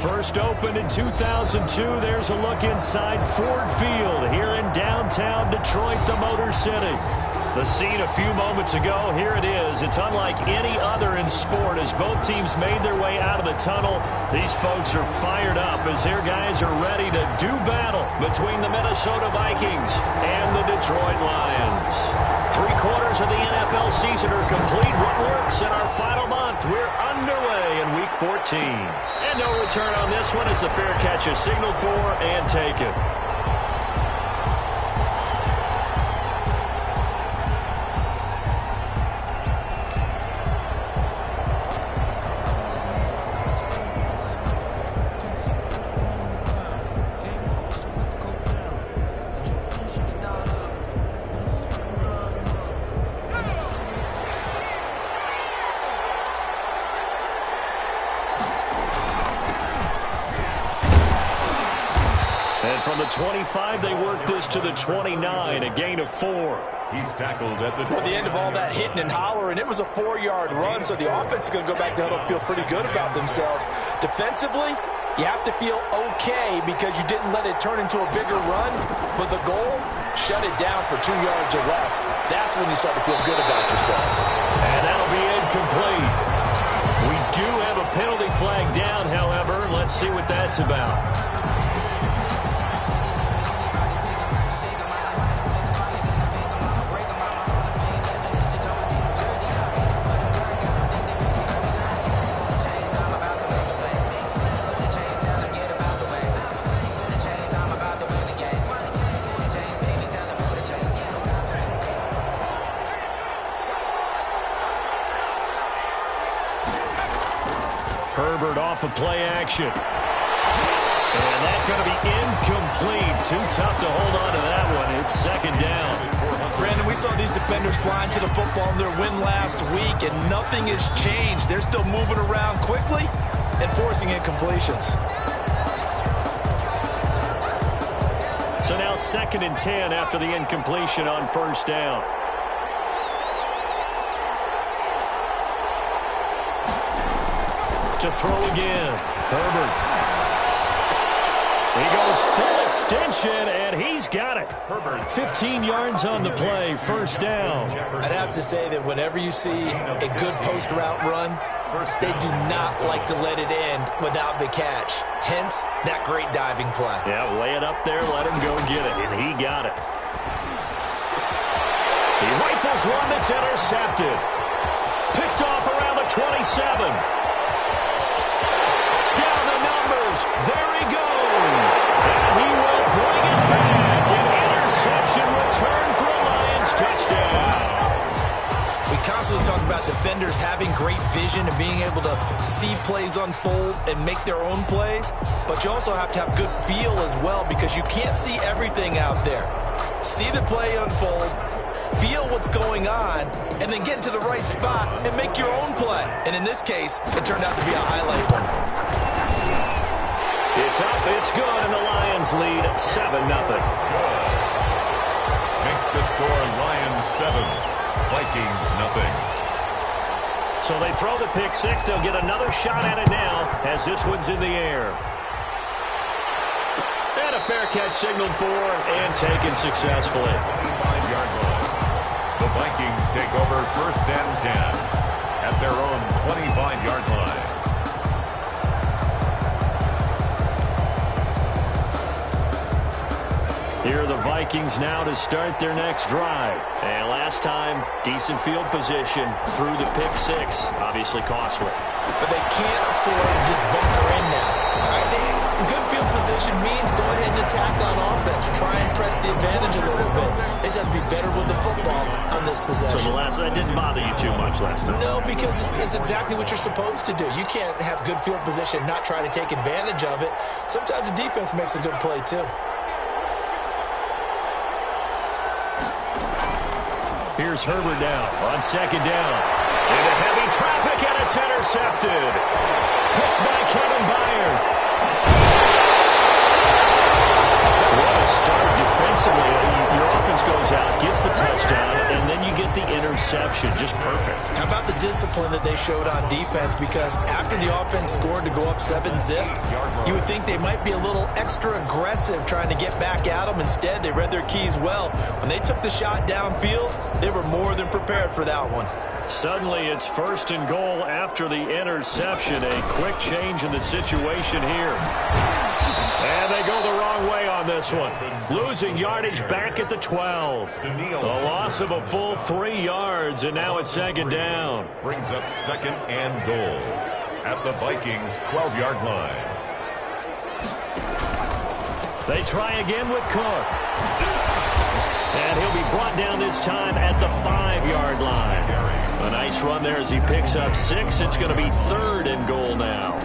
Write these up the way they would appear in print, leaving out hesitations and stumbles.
First opened in 2002. There's a look inside Ford Field here in downtown Detroit, the Motor City. The scene a few moments ago, here it is. It's unlike any other in sport as both teams made their way out of the tunnel. These folks are fired up as their guys are ready to do battle between the Minnesota Vikings and the Detroit Lions. 3/4 of the NFL season are complete. What works in our final month? We're underway in Week 14. And no return on this one as the fair catch is signaled for and taken. And from the 25, they work this to the 29, a gain of 4. He's tackled at the end of all that hitting and hollering, it was a 4-yard run, so the offense is going to go back to huddle and feel pretty good about themselves. Defensively, you have to feel okay because you didn't let it turn into a bigger run, but the goal, shut it down for 2 yards or less. That's when you start to feel good about yourselves. And that'll be incomplete. We do have a penalty flag down, however. Let's see what that's about. Herbert off of play action. And that's going to be incomplete. Too tough to hold on to that one. It's second down. Brandon, we saw these defenders flying to the football in their win last week, and nothing has changed. They're still moving around quickly and forcing incompletions. So now 2nd and 10 after the incompletion on first down. To throw again. Herbert. He goes full extension, and he's got it. 15 yards on the play, first down. I'd have to say that whenever you see a good post route run, they do not like to let it end without the catch. Hence, that great diving play. Yeah, lay it up there, let him go get it, and he got it. He rifles one that's intercepted. Picked off around the 27. There he goes. And he will bring it back. An interception return for a Lions touchdown. We constantly talk about defenders having great vision and being able to see plays unfold and make their own plays. But you also have to have good feel as well because you can't see everything out there. See the play unfold, feel what's going on, and then get to the right spot and make your own play. And in this case, it turned out to be a highlight one. It's up, it's good, and the Lions lead 7-0. Makes the score Lions 7, Vikings nothing. So they throw the pick six. They'll get another shot at it now as this one's in the air. And a fair catch signaled for and taken successfully. 25-yard line. The Vikings take over 1st and 10 at their own 25-yard line. Here are the Vikings now to start their next drive. And last time, decent field position through the pick six. Obviously costly. But they can't afford to just bunker in now. All right, good field position means go ahead and attack on offense. Try and press the advantage a little bit. They just have to be better with the football on this possession. So that didn't bother you too much last time? No, because it's exactly what you're supposed to do. You can't have good field position, not try to take advantage of it. Sometimes the defense makes a good play too. Here's Herbert now on second down. Into heavy traffic, and it's intercepted. Picked by Kevin Byard. What a start defensively. Your offense goes out, gets the touchdown, and then you get the interception. interception. Just perfect. How about the discipline that they showed on defense? Because after the offense scored to go up 7-zip, you would think they might be a little extra aggressive trying to get back at them. Instead, they read their keys well. When they took the shot downfield, they were more than prepared for that one. Suddenly, it's 1st and goal after the interception. A quick change in the situation here. And they go the wrong way on this one. Losing yardage back at the 12. A loss of a full 3 yards, and now it's 2nd down. Brings up 2nd and goal at the Vikings 12-yard line. They try again with Cook. And he'll be brought down this time at the 5-yard line. A nice run there as he picks up 6. It's going to be 3rd and goal now.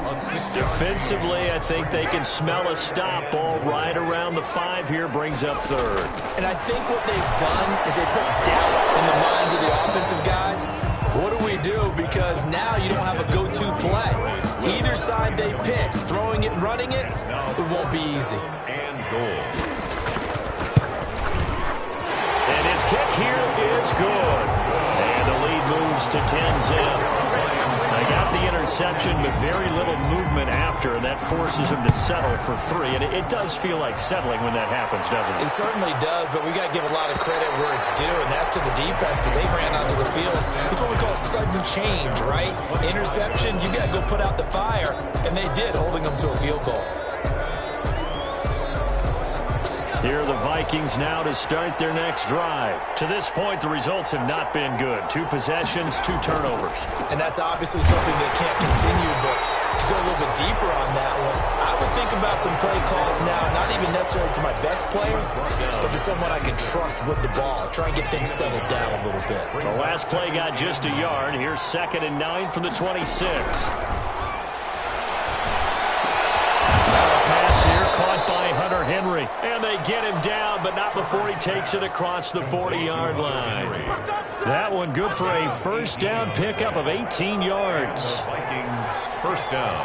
Defensively, I think they can smell a stop. Ball right around the 5 here, brings up 3rd. And I think what they've done is they put doubt in the minds of the offensive guys. What do we do? Because now you don't have a go-to play. Either side they pick, throwing it, running it, it won't be easy. And goal. And his kick here is good. And the lead moves to 10-zip. They got the interception, but very little movement after, and that forces him to settle for 3. And it does feel like settling when that happens, doesn't it? It certainly does, but we got to give a lot of credit where it's due, and that's to the defense because they ran onto the field. This is what we call sudden change, right? Interception, you got to go put out the fire, and they did, holding them to a field goal. Here are the Vikings now to start their next drive. To this point, the results have not been good. 2 possessions, 2 turnovers. And that's obviously something that can't continue, but to go a little bit deeper on that one, I would think about some play calls now, not even necessarily to my best player, but to someone I can trust with the ball. Try and get things settled down a little bit. The last play got just a yard. Here's 2nd and 9 from the 26. Pass here caught by Hunter Henry. And they get him down, but not before he takes it across the 40-yard line. That one good for a 1st down pickup of 18 yards. Vikings 1st down.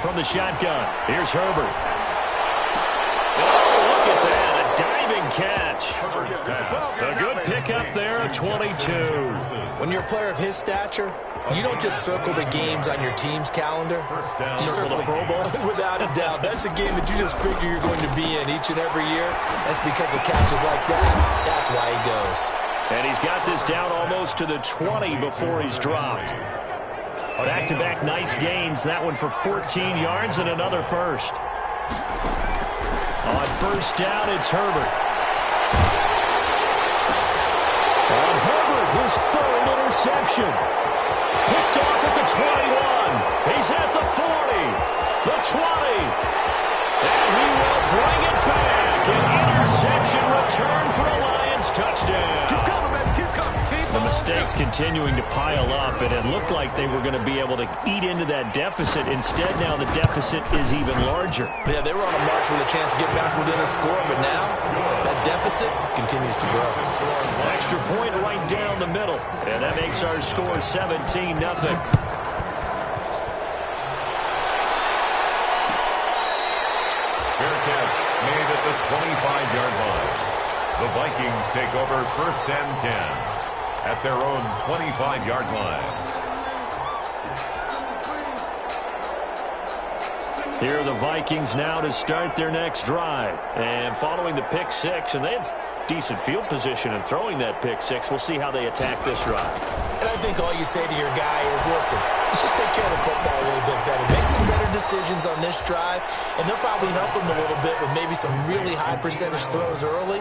From the shotgun, here's Herbert. Oh, look at that, a diving catch. A good pickup there, a 22. When you're a player of his stature, you don't just circle the games on your team's calendar. You circle the Pro Bowl? Without a doubt. That's a game that you just figure you're going to be in each and every year. That's because of catches like that. That's why he goes. And he's got this down almost to the 20 before he's dropped. Back-to-back nice gains. That one for 14 yards and another first. On 1st down, it's Herbert. On Herbert, his 3rd interception. Picked off at the 21. He's at the 40. The 20. And he will bring it back. An interception return for a Lions touchdown. Keep coming, baby. Keep coming. The mistakes continuing to pile up, and it looked like they were going to be able to eat into that deficit. Instead, now the deficit is even larger. Yeah, they were on a march with a chance to get back within a score, but now that deficit continues to grow. Extra point right down the middle, and that makes our score 17-0. Fair catch made at the 25-yard line. The Vikings take over 1st and 10 at their own 25-yard line. Here are the Vikings now to start their next drive. And following the pick 6, and they have decent field position in throwing that pick 6. We'll see how they attack this drive. And I think all you say to your guy is, listen, let's just take care of the football a little bit better. Make some better decisions on this drive, and they'll probably help him a little bit with maybe some really high percentage throws early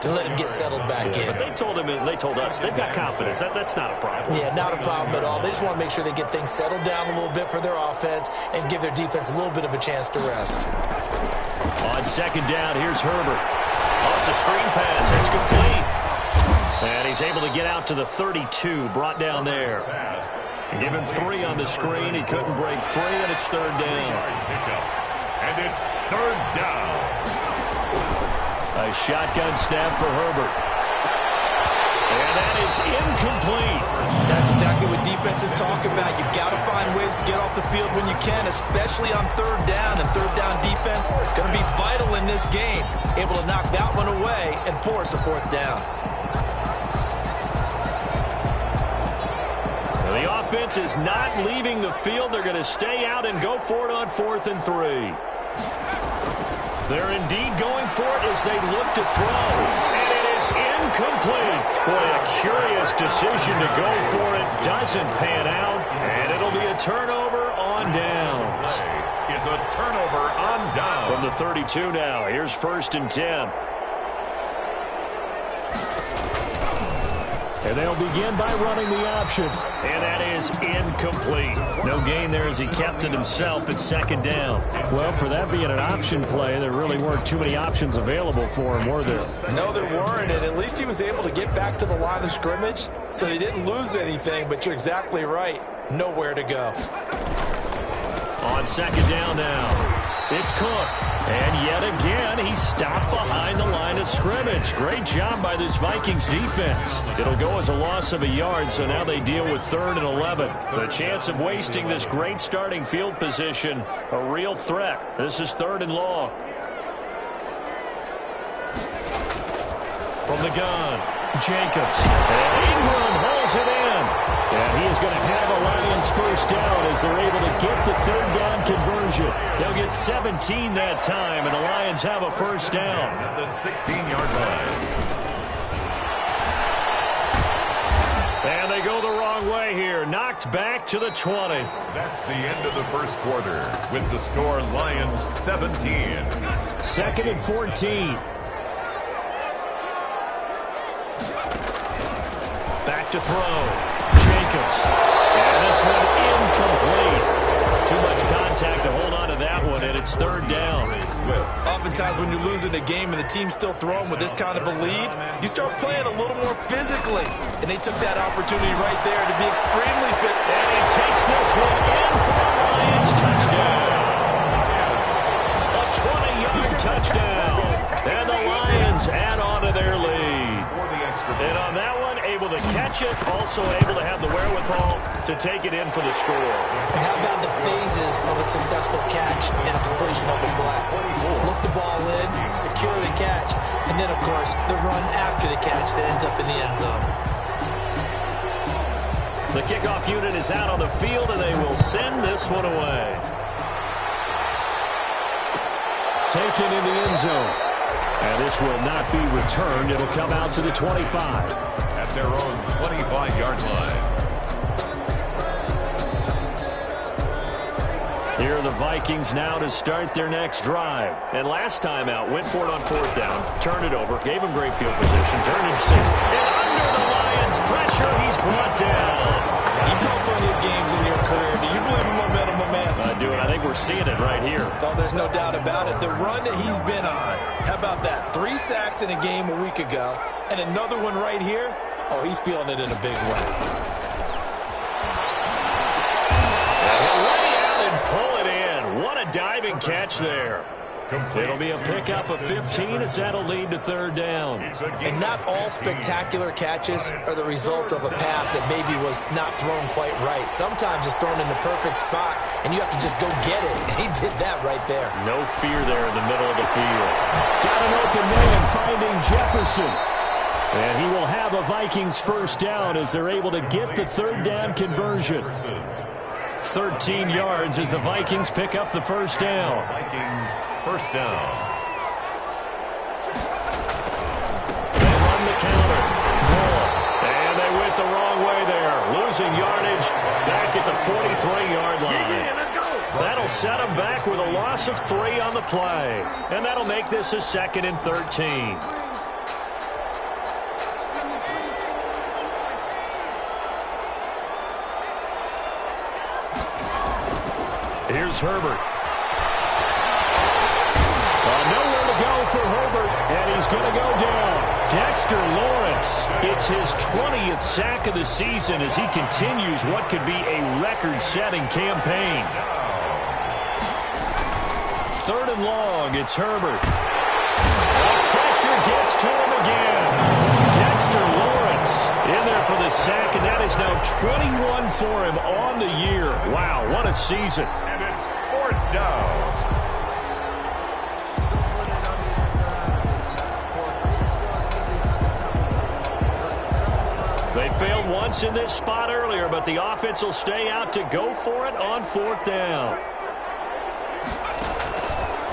to let him get settled back in. But they told him, and they told us, they've got confidence. That's not a problem. Yeah, not a problem at all. They just want to make sure they get things settled down a little bit for their offense and give their defense a little bit of a chance to rest. On 2nd down, here's Herbert. Oh, it's a screen pass. It's complete. And he's able to get out to the 32, brought down there. Give him 3 on the screen. He couldn't break free, and it's 3rd down. And it's 3rd down. A shotgun snap for Herbert. And that is incomplete. That's exactly what defenses talk about. You've got to find ways to get off the field when you can, especially on third down. And third down defense going to be vital in this game. Able to knock that one away and force a fourth down. The offense is not leaving the field. They're going to stay out and go for it on 4th and 3. They're indeed going for it as they look to throw. And it is incomplete. Boy, a curious decision to go for it. Doesn't pan out. And it'll be a turnover on downs. Is a turnover on down. From the 32 now. Here's 1st and 10. And they'll begin by running the option. And that is incomplete. No gain there as he kept it himself at 2nd down. Well, for that being an option play, there really weren't too many options available for him, were there? No, there weren't, and at least he was able to get back to the line of scrimmage, so he didn't lose anything, but you're exactly right. Nowhere to go. On 2nd down now. It's Cook. And yet again, he stopped behind the line of scrimmage. Great job by this Vikings defense. It'll go as a loss of a yard, so now they deal with 3rd and 11. The chance of wasting this great starting field position, a real threat. This is 3rd and long. From the gun, Jacobs. And Ingram hauls it in. And he is going to have a Lions first down as they're able to get the 3rd down conversion. They'll get 17 that time, and the Lions have a first down. At the 16-yard line. And they go the wrong way here. Knocked back to the 20. That's the end of the first quarter with the score Lions 17. 2nd and 14. Back to throw. Jacobs. And this one incomplete. Too much contact to hold on to that one, and it's 3rd down. Oftentimes when you're losing a game and the team's still throwing with this kind of a lead, you start playing a little more physically. And they took that opportunity right there to be extremely fit. And he takes this one in for a Lions touchdown. A 20-yard touchdown. And the Lions add on to their lead. And on that one, able to catch it, also able to have the wherewithal to take it in for the score. And how about the phases of a successful catch and a completion of a play? Look the ball in, secure the catch, and then, of course, the run after the catch that ends up in the end zone. The kickoff unit is out on the field, and they will send this one away. Taken in the end zone. And this will not be returned. It'll come out to the 25. At their own 25-yard line. Here are the Vikings now to start their next drive. And last time out, went for it on 4th down, turned it over, gave him great field position, turned it to 6. And under the Lions' pressure, he's brought down. You've called plenty of games in your career. Do you believe in momentum, my man? I do, and I think we're seeing it right here. Oh, there's no doubt about it. The run that he's been on, how about that? 3 sacks in a game a week ago, and another one right here. Oh, he's feeling it in a big way. And he'll lay out and pull it in. What a diving catch there. It'll be a pickup of 15 as that'll lead to 3rd down. And not all spectacular catches are the result of a pass that maybe was not thrown quite right. Sometimes it's thrown in the perfect spot, and you have to just go get it. And he did that right there. No fear there in the middle of the field. Got an open man finding Jefferson. And he will have a Vikings first down as they're able to get the 3rd down conversion. 13 yards as the Vikings pick up the first down. Vikings first down. They run the counter. And they went the wrong way there. Losing yardage back at the 43-yard line. That'll set them back with a loss of 3 on the play. And that'll make this a 2nd and 13. Here's Herbert. Nowhere to go for Herbert, and he's going to go down. Dexter Lawrence, it's his 20th sack of the season as he continues what could be a record-setting campaign. 3rd and long, it's Herbert. The pressure gets to him again. Dexter Lawrence 21 for him on the year. Wow, what a season. And it's 4th down. They failed once in this spot earlier, but the offense will stay out to go for it on 4th down.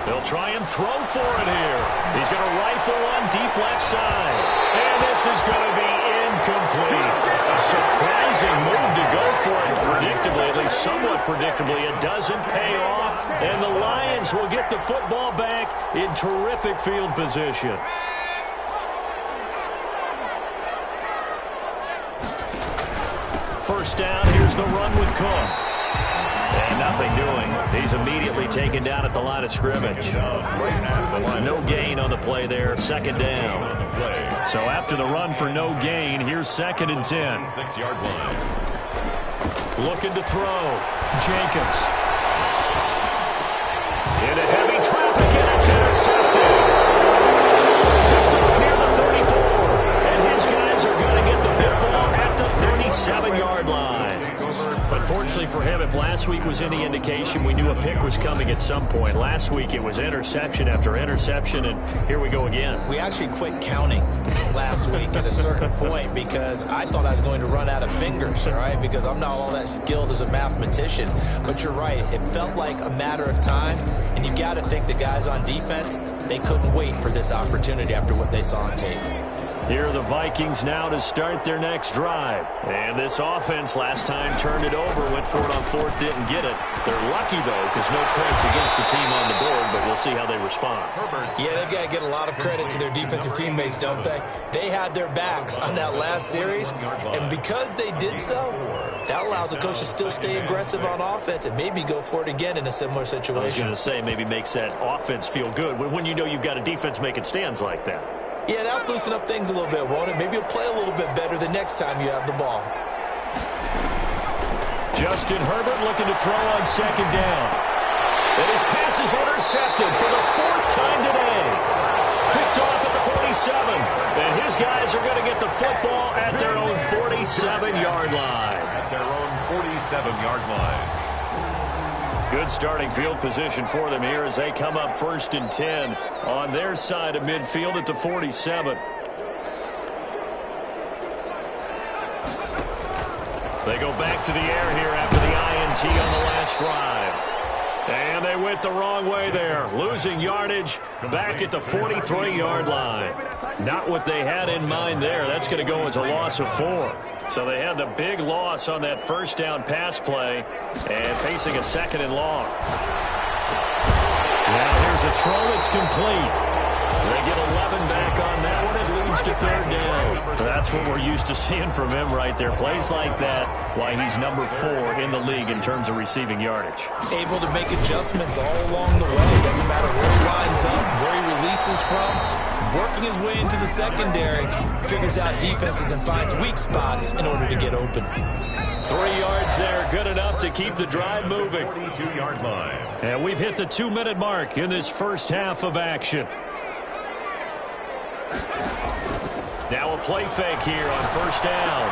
They'll try and throw for it here. He's going to rifle one deep left side. And this is going to be incomplete. A surprising move to go for it. Predictably, at least somewhat predictably, it doesn't pay off. And the Lions will get the football back in terrific field position. First down, here's the run with Cook. And nothing doing. He's immediately taken down at the line of scrimmage. No gain on the play there, 2nd down. So after the run for no gain, here's 2nd and 10. 6-yard line. Looking to throw. Jacobs. Into heavy traffic, and it's intercepted. Picked up near the 34. And his guys are going to get the football at the 37-yard line. Unfortunately for him, if last week was any indication, we knew a pick was coming at some point. Last week it was interception after interception, and here we go again. We actually quit counting last week at a certain point because I thought I was going to run out of fingers, all right, because I'm not all that skilled as a mathematician. But you're right. It felt like a matter of time, and you got to think the guys on defense, they couldn't wait for this opportunity after what they saw on tape. Here are the Vikings now to start their next drive. And this offense last time turned it over, went for it on 4th, didn't get it. They're lucky, though, because no points against the team on the board, but we'll see how they respond. Yeah, they've got to get a lot of credit to their defensive teammates, don't they? They had their backs on that last series, and because they did so, that allows the coach to still stay aggressive on offense and maybe go for it again in a similar situation. I was going to say, maybe makes that offense feel good when you know you've got a defense making stands like that. Yeah, that'll loosen up things a little bit, won't it? Maybe you'll play a little bit better the next time you have the ball. Justin Herbert looking to throw on 2nd down. And his pass is intercepted for the 4th time today. Picked off at the 47. And his guys are going to get the football at their own 47-yard line. At their own 47-yard line. Good starting field position for them here as they come up 1st and 10 on their side of midfield at the 47. They go back to the air here after the INT on the last drive. And they went the wrong way there, losing yardage back at the 43-yard line. Not what they had in mind there. That's going to go as a loss of 4. So they had the big loss on that 1st down pass play and facing a 2nd and long. Now here's a throw that's complete. They get 11 back on that one. It leads to 3rd down. That's what we're used to seeing from him right there. Plays like that, why he's number 4 in the league in terms of receiving yardage. Able to make adjustments all along the way. Doesn't matter where he lines up, where he releases from. Working his way into the secondary, figures out defenses and finds weak spots in order to get open. 3 yards there, good enough to keep the drive moving. 42-yard line. And we've hit the 2-minute mark in this first half of action. Now a play fake here on 1st down.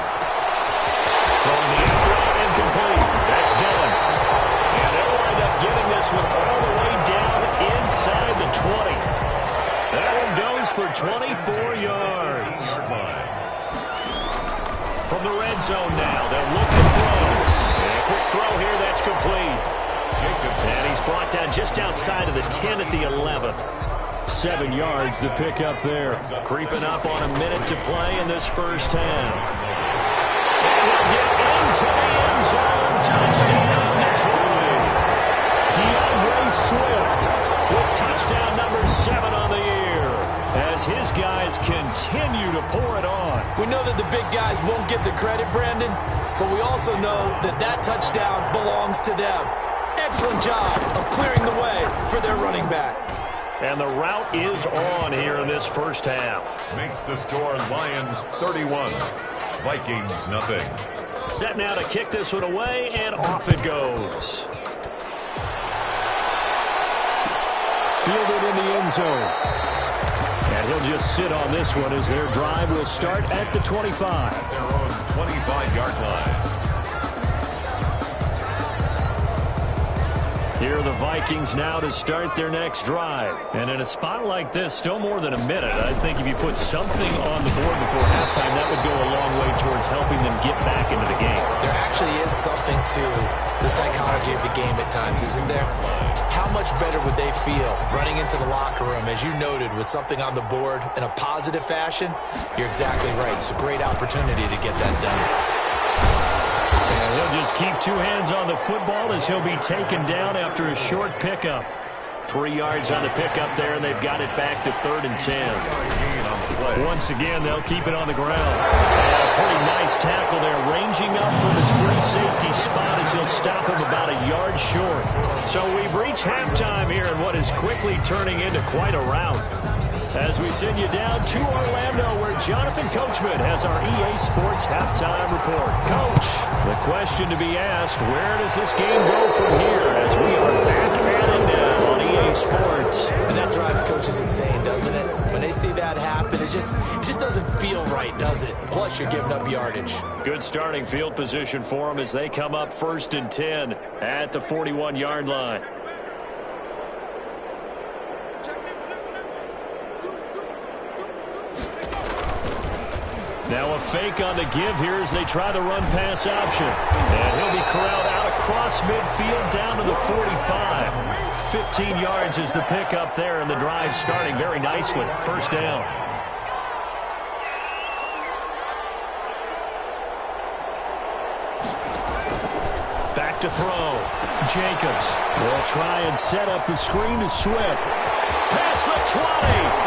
Throwing the out, incomplete. That's done. And they'll wind up getting this one all the way down inside the 20. That one goes for 24 yards. From the red zone now, they'll look to throw. And a quick throw here, that's complete. And he's brought down just outside of the 10 at the 11. 7 yards the pick up there. Creeping up on a minute to play in this first half. And he'll get into the end zone. Touchdown, Detroit. DeAndre Swift with touchdown number 7 on the year as his guys continue to pour it on. We know that the big guys won't get the credit, Brandon, but we also know that that touchdown belongs to them. Excellent job of clearing the way for their running back. And the route is on here in this first half. Makes the score Lions 31, Vikings nothing. Set now to kick this one away, and off it goes. Fielded in the end zone. And he'll just sit on this one as their drive will start at the 25. Their own 25-yard line. Here are the Vikings now to start their next drive. And in a spot like this, still more than a minute, I think if you put something on the board before halftime, that would go a long way towards helping them get back into the game. There actually is something to the psychology of the game at times, isn't there? How much better would they feel running into the locker room, as you noted, with something on the board in a positive fashion? You're exactly right. It's a great opportunity to get that done. And he'll just keep two hands on the football as he'll be taken down after a short pickup. 3 yards on the pickup there, and they've got it back to 3rd and 10. Once again, they'll keep it on the ground. And a pretty nice tackle there, ranging up from his free safety spot as he'll stop him about a yard short. So we've reached halftime here in what is quickly turning into quite a rout. As we send you down to Orlando, where Jonathan Coachman has our EA Sports Halftime Report. Coach, the question to be asked, where does this game go from here as we are back at it now on EA Sports? And that drives coaches insane, doesn't it? When they see that happen, it just doesn't feel right, does it? Plus, you're giving up yardage. Good starting field position for them as they come up 1st and 10 at the 41-yard line. Now a fake on the give here as they try the run-pass option. And he'll be corralled out across midfield down to the 45. 15 yards is the pickup there, and the drive starting very nicely. 1st down. Back to throw. Jacobs will try and set up the screen to Swift. Past the 20.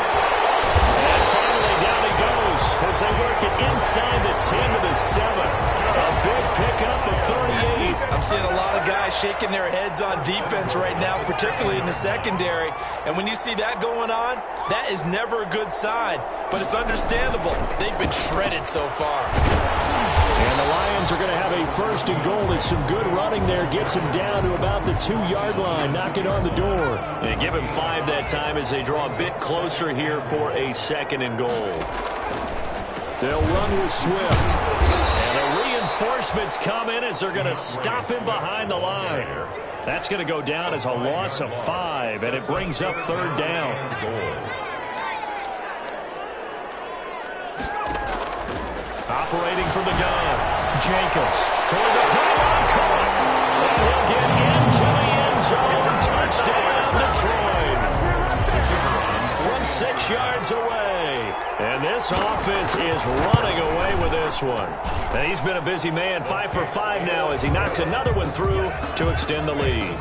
As they work it inside the 10 to the 7. A big pickup of 38. I'm seeing a lot of guys shaking their heads on defense right now, particularly in the secondary. And when you see that going on, that is never a good sign. But it's understandable. They've been shredded so far. And the Lions are going to have a 1st and goal as some good running there gets him down to about the 2-yard line. Knock it on the door. And give him 5 that time as they draw a bit closer here for a 2nd and goal. They'll run with Swift. And the reinforcements come in as they're going to stop him behind the line. That's going to go down as a loss of 5, and it brings up 3rd down. Operating from the gun. Jacobs toward the pylon caught. And he'll get into the end zone. Touchdown, Detroit. From 6 yards away. And this offense is running away with this one. And he's been a busy man, 5 for 5 now as he knocks another one through to extend the lead.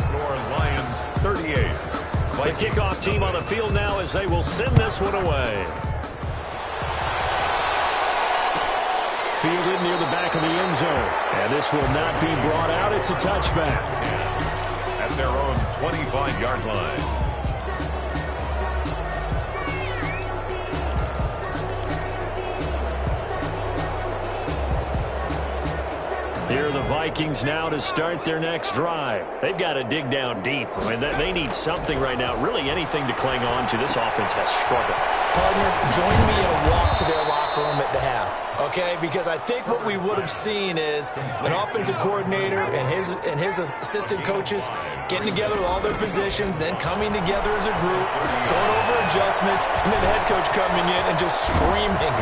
Lions 38. The kickoff team on the field now as they will send this one away. Fielded near the back of the end zone. And this will not be brought out. It's a touchback. At their own 25-yard line. Here are the Vikings now to start their next drive. They've got to dig down deep. I mean, they need something right now, really anything to cling on to. This offense has struggled. Partner, join me in a walk to their locker room at the half, okay? Because I think what we would have seen is an offensive coordinator and his assistant coaches getting together with all their positions, then coming together as a group, going over adjustments, and then the head coach coming in and just screaming,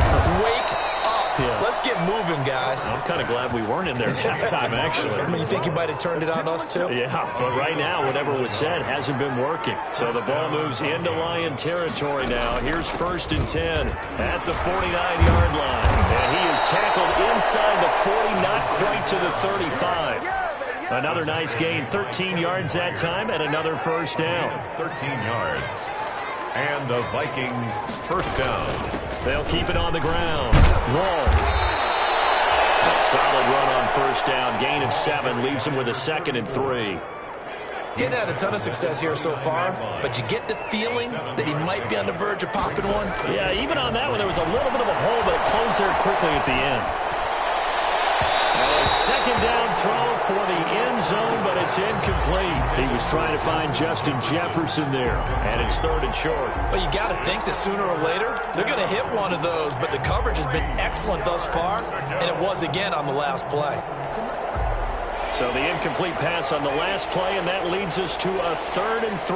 "Wake up." Yeah. Let's get moving, guys. I'm kind of glad we weren't in there at halftime, actually. I mean, you think you might have turned it on us, too? Yeah, but right now, whatever was said hasn't been working. So the ball moves into Lion territory now. Here's 1st and 10 at the 49-yard line. And he is tackled inside the 40, not quite to the 35. Another nice gain, 13 yards that time, and another 1st down. 13 yards. And the Vikings 1st down. They'll keep it on the ground. Wall. A solid run on 1st down. Gain of 7 leaves him with a 2nd and 3. He's had a ton of success here so far, but you get the feeling that he might be on the verge of popping one. Yeah, even on that one, there was a little bit of a hole, but it closed there quickly at the end. A 2nd down throw for the end zone, but it's incomplete. He was trying to find Justin Jefferson there, and it's 3rd and short. But you got to think that sooner or later, they're going to hit one of those, but the coverage has been excellent thus far, and it was again on the last play. So the incomplete pass on the last play, and that leads us to a 3rd and 3.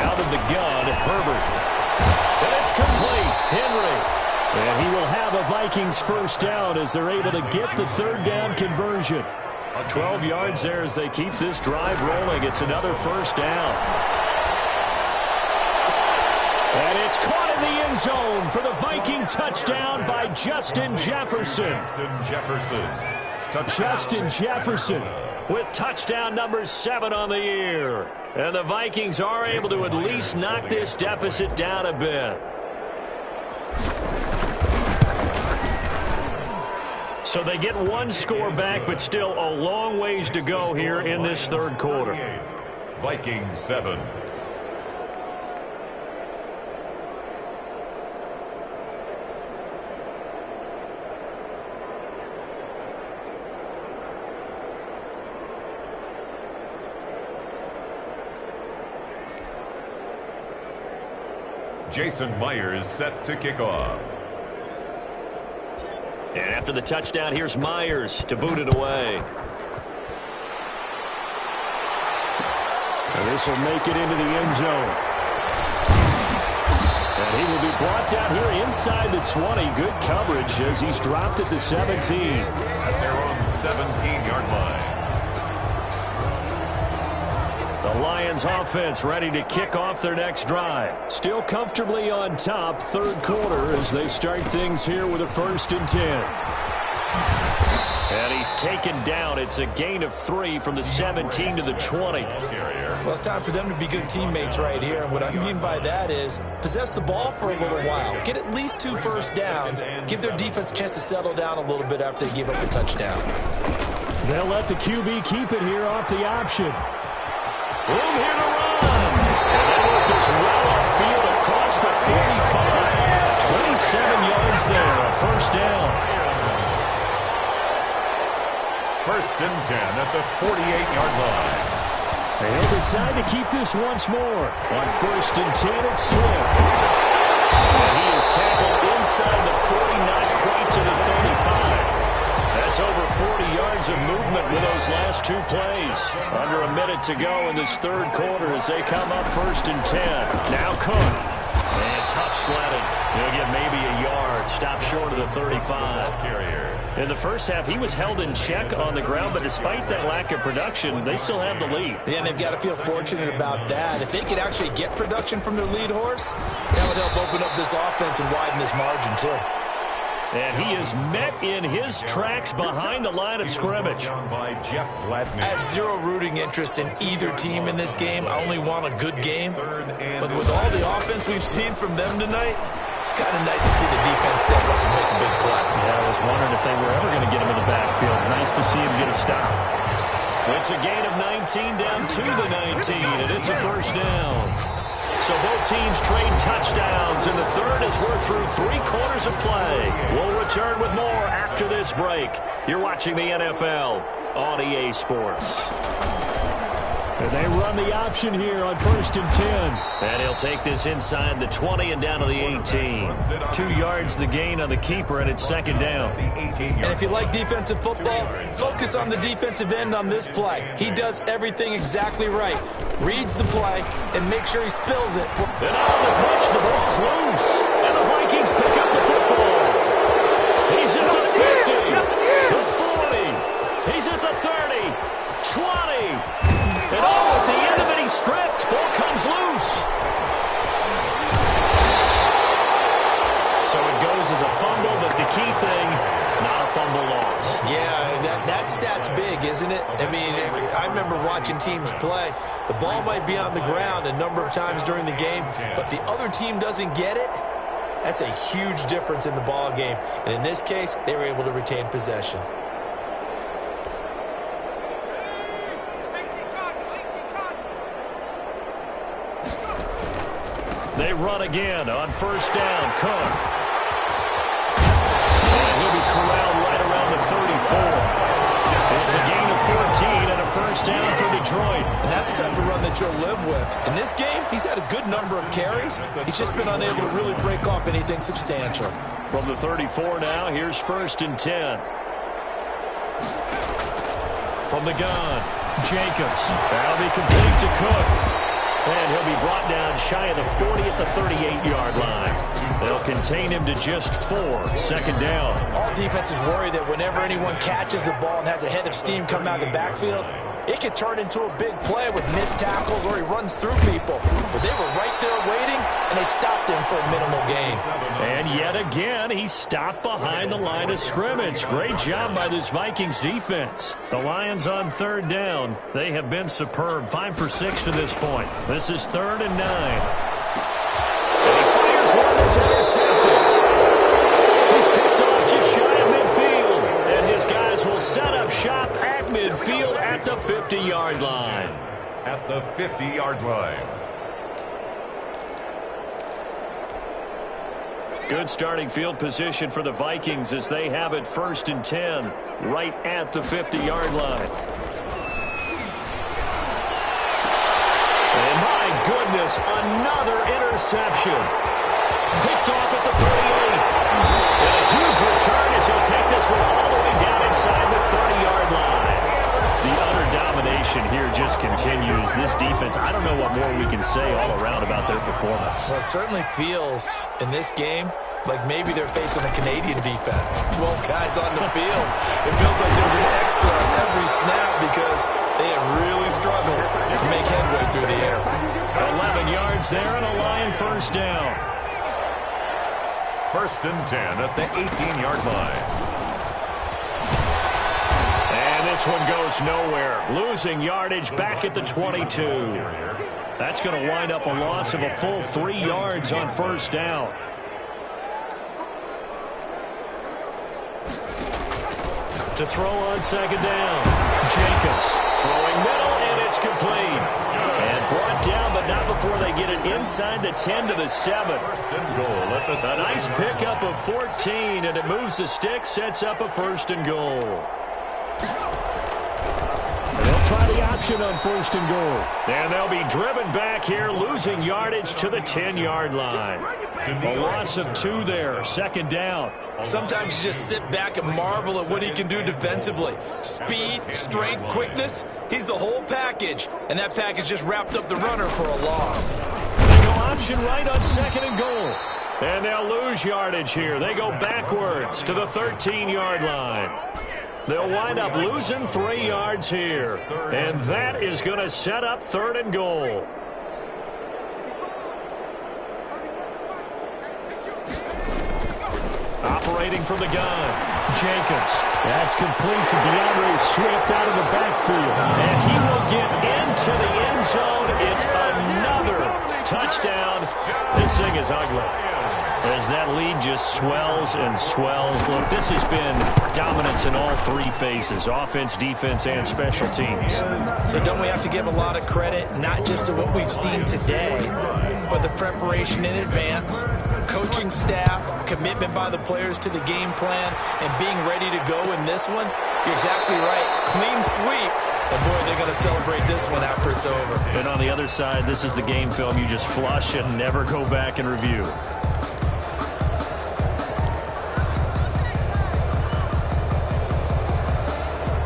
Out of the gun, Herbert. And it's complete. Henry. And he will have a Vikings first down as they're able to get the 3rd down conversion. 12 yards there as they keep this drive rolling. It's another first down. And it's caught in the end zone for the Viking touchdown by Justin Jefferson. Justin Jefferson with touchdown number 7 on the year. And the Vikings are able to at least knock this deficit down a bit. So they get one score back, but still a long ways to go here in this 3rd quarter. Vikings 7. Jason Myers set to kick off. And after the touchdown, here's Myers to boot it away. And this will make it into the end zone. And he will be brought down here inside the 20. Good coverage as he's dropped at the 17. At their own 17-yard line. The Lions offense ready to kick off their next drive. Still comfortably on top, 3rd quarter as they start things here with a 1st and 10. And he's taken down. It's a gain of 3 from the 17 to the 20. Well, it's time for them to be good teammates right here. And what I mean by that is possess the ball for a little while. Get at least 2 first downs. Give their defense a chance to settle down a little bit after they give up a touchdown. They'll let the QB keep it here off the option. Room here to run. And they work this well upfield across the 45. 27 yards there, a first down. 1st and 10 at the 48-yard line. They'll decide to keep this once more. On 1st and 10, it's Swift. And he is tackled inside the 40, not quite to the 35. That's over 40 yards of movement with those last 2 plays. Under a minute to go in this 3rd quarter as they come up 1st and 10. Now Cook. And tough sledding. He'll get maybe a yard. Stop short of the 35. In the first half, he was held in check on the ground, but despite that lack of production, they still have the lead. Yeah, and they've got to feel fortunate about that. If they could actually get production from their lead horse, that would help open up this offense and widen this margin, too. And he is met in his tracks behind the line of scrimmage. By Jeff Gladney. I have 0 rooting interest in either team in this game. I only want a good game. But with all the offense we've seen from them tonight, it's kind of nice to see the defense step up and make a big play. Yeah, I was wondering if they were ever going to get him in the backfield. Nice to see him get a stop. It's a gain of 19 down to the 19, and it's a first down. So both teams trade touchdowns in the 3rd as we're through 3 quarters of play. We'll return with more after this break. You're watching the NFL on EA Sports. And they run the option here on 1st and 10. And he'll take this inside the 20 and down to the 18. 2 yards the gain on the keeper, and it's 2nd down. And if you like defensive football, focus on the defensive end on this play. He does everything exactly right. Reads the play and make sure he spills it. And on the pitch, the ball's loose. And the Vikings pick up the football. He's at the 50, the 40. He's at the 30, 20. And at the end of it, he's stripped. Ball comes loose. So it goes as a fumble, but the key thing, not a fumble loss. Yeah, that stat's big, isn't it? I mean, I remember watching teams play. The ball might be on the ground a number of times during the game, but the other team doesn't get it. That's a huge difference in the ball game. And in this case, they were able to retain possession. They run again on 1st down. Cook. And he'll be corralled right around the 34. It's a gain of 14 and a first down for Detroit. And that's the type of run that you'll live with. In this game, he's had a good number of carries. He's just been unable to really break off anything substantial. From the 34 now, here's 1st and 10. From the gun, Jacobs. That'll be complete to Cook. And he'll be brought down shy of the 40 at the 38-yard line. They'll contain him to just 4. Second down. All defenses worry that whenever anyone catches the ball and has a head of steam come out of the backfield, it can turn into a big play with missed tackles or he runs through people. But they were right there waiting, and they stopped him for a minimal gain. And yet again, he stopped behind the line of scrimmage. Great job by this Vikings defense. The Lions on third down. They have been superb. 5 for 6 to this point. This is 3rd and 9. And he fires one that's intercepted. He's picked off just shy of midfield. And his guys will set up shop at midfield at the 50-yard line. At the 50-yard line. Good starting field position for the Vikings as they have it 1st and 10 right at the 50-yard line. And my goodness, another interception. Picked off at the 38. And a huge return as he'll take this one all the way down inside the 30-yard line. The utter domination here just continues. This defense, I don't know what more we can say all around about their performance. Well, it certainly feels in this game like maybe they're facing a Canadian defense. 12 guys on the field. It feels like there's an extra on every snap because they have really struggled to make headway through the air. 11 yards there and a Lion first down. 1st and 10 at the 18-yard line. This one goes nowhere. Losing yardage back at the 22. That's going to wind up a loss of a full 3 yards on first down. To throw on second down. Jacobs throwing middle, and it's complete. And brought down, but not before they get it inside the 10 to the 7. First and goal at the A nice pickup of 14, and it moves the stick, sets up a 1st and goal. They'll try the option on 1st and goal. And they'll be driven back here, losing yardage to the 10-yard line. A loss of 2 there, 2nd down. Sometimes you just sit back and marvel at what he can do defensively. Speed, strength, quickness, he's the whole package. And that package just wrapped up the runner for a loss. They go option right on 2nd and goal. And they'll lose yardage here. They go backwards to the 13-yard line. They'll wind up losing 3 yards here. And that is going to set up 3rd and goal. Operating from the gun, Jacobs. That's complete to DeAndre Swift out of the backfield. And he will get into the end zone. It's another touchdown. This thing is ugly. As that lead just swells and swells. Look, this has been dominance in all 3 phases, offense, defense, and special teams. So don't we have to give a lot of credit, not just to what we've seen today, but the preparation in advance, coaching staff, commitment by the players to the game plan, and being ready to go in this one? You're exactly right. Clean sweep. And, boy, they're going to celebrate this one after it's over. And on the other side, this is the game film you just flush and never go back and review.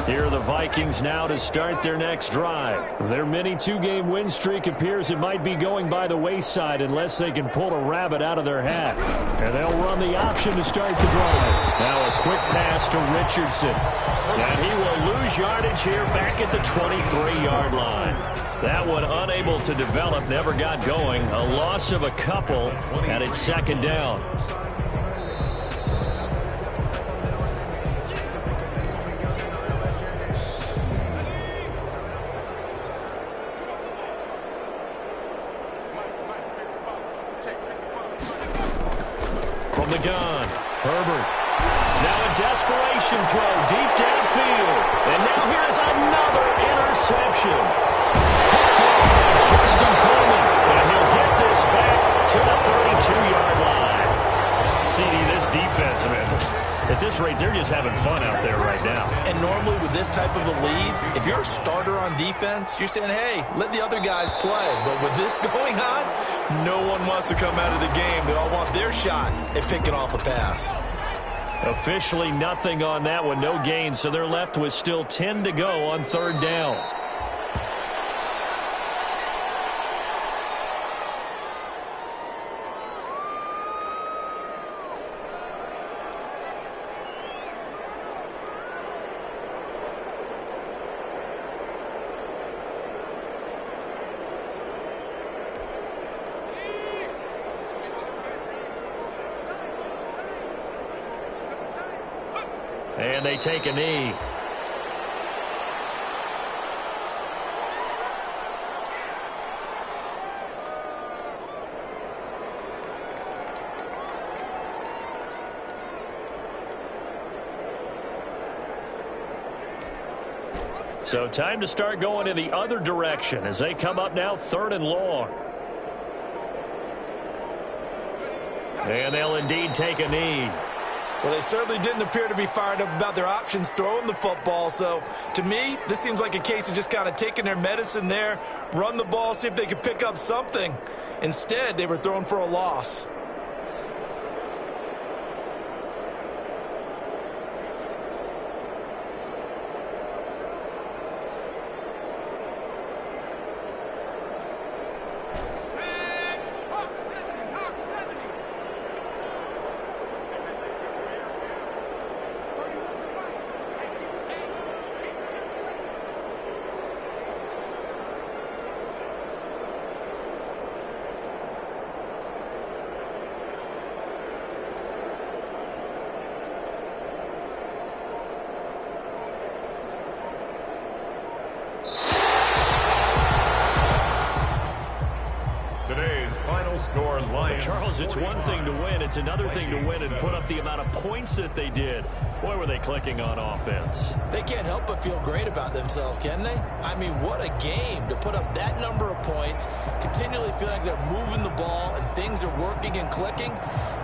Here are the Vikings now to start their next drive. Their mini 2-game win streak appears it might be going by the wayside unless they can pull a rabbit out of their hat. And they'll run the option to start the drive. Now a quick pass to Richardson. And he will lose yardage here back at the 23-yard line. That one unable to develop, never got going. A loss of a couple, and it's 2nd down. From the gun, Herbert. Now a desperation throw deep downfield. And now here's another interception. Picked off by Justin Coleman. And he'll get this back to the 32-yard line. CD, this defense, man, at this rate, they're just having fun out there right now. And normally with this type of a lead, if you're a starter on defense, you're saying, hey, let the other guys play. But with this going on, no one wants to come out of the game. They all want their shot at picking off a pass. Officially nothing on that one, no gain, so they're left with still 10 to go on third down. And they take a knee. So time to start going in the other direction as they come up now 3rd and long. And they'll indeed take a knee. Well, they certainly didn't appear to be fired up about their options throwing the football. So, to me, this seems like a case of just kind of taking their medicine there, run the ball, see if they could pick up something. Instead, they were throwing for a loss. Charles, it's one thing to win. It's another thing to win and put up the amount of points that they did. Boy, were they clicking on offense. They can't help but feel great about themselves, can they? I mean, what a game to put up that number of points, continually feeling like they're moving the ball and things are working and clicking.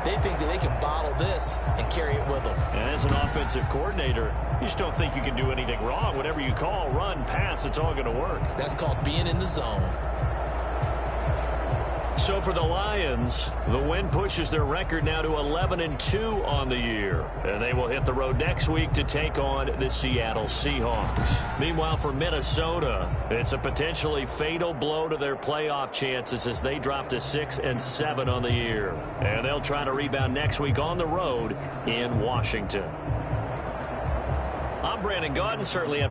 They think that they can bottle this and carry it with them. And as an offensive coordinator, you just don't think you can do anything wrong. Whatever you call, run, pass, it's all going to work. That's called being in the zone. So for the Lions, the win pushes their record now to 11-2 on the year. And they will hit the road next week to take on the Seattle Seahawks. Meanwhile, for Minnesota, it's a potentially fatal blow to their playoff chances as they drop to 6-7 on the year. And they'll try to rebound next week on the road in Washington. I'm Brandon Gaudin, certainly